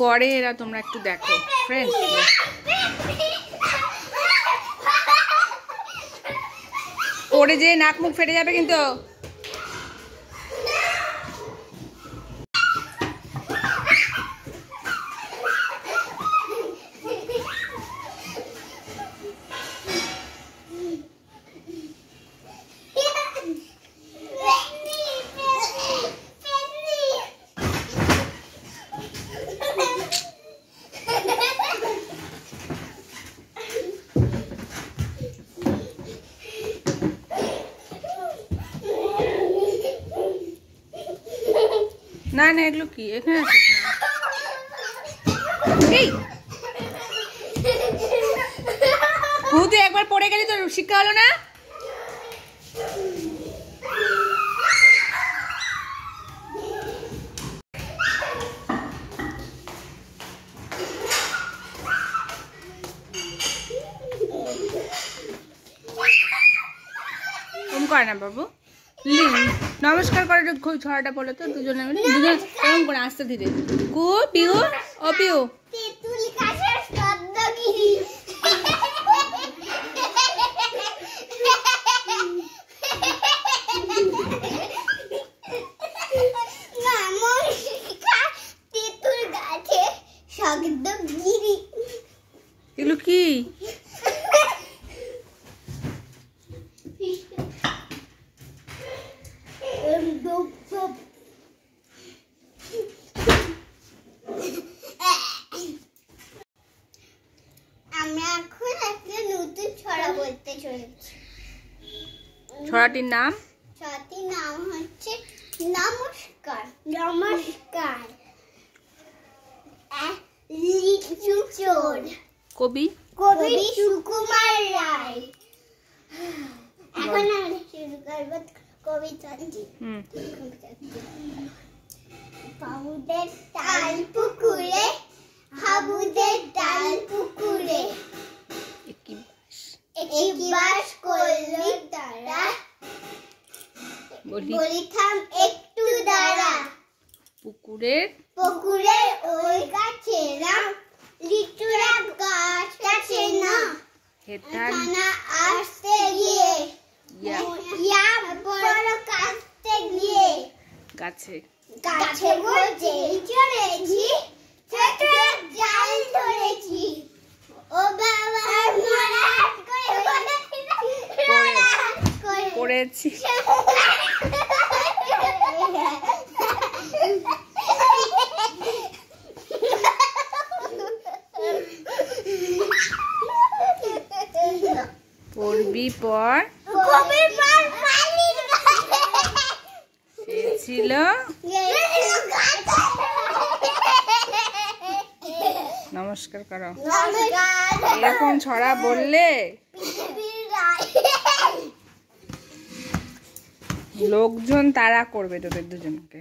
করে এরা তোমরা একটু দেখো ফ্রেন্ডস। পড়ে যে নাক মুখ ফেটে যাবে কিন্তু। না না এগুলো কি এখানে আছে? এই তুই একবার পড়ে গেলি তো শিক্ষা হলো না? ওম করে না বাবু। নমস্কার করে ছড়াটা বলো তো দুজনে মিলে, দুজন এরকম করে আস্তে ধীরে। কু পিউ ও পিউ তেতুল গাছের শব্দগিরি। তেতুল গাছের শব্দগিরি এগুলো কি? আমরা এখন একটা নতুন ছড়া বলতে চলেছি। ছড়াটির নাম? ছড়াটির নাম হচ্ছে নমস্কার। নমস্কার। লিচু চোর। কবি? কবি সুকুমার রায়। এখন আমরা শুরু করবো কবিতাটি। বাবুদের তাল পুকুরে, হাবুদের ডাল পুকুরে, একই বাস করলো তারা, বলিথাম একটু দাঁড়া। পুকুরের পুকুরের ওই গাছে না, লিচুরা গাছ কাছে না, হেটানা আসতে গিয়ে, ইয়া বড় কাটতে গিয়ে, গাছে গাছে বসে চড়েছি, ছোট জাল ধরেছি। ও বাবা মরাট করে পড়েছি। পড়বি পর সে ছিল। নমস্কার করো। এরকম ছড়া বললে লোকজন তারা করবে তোদের দুজনকে।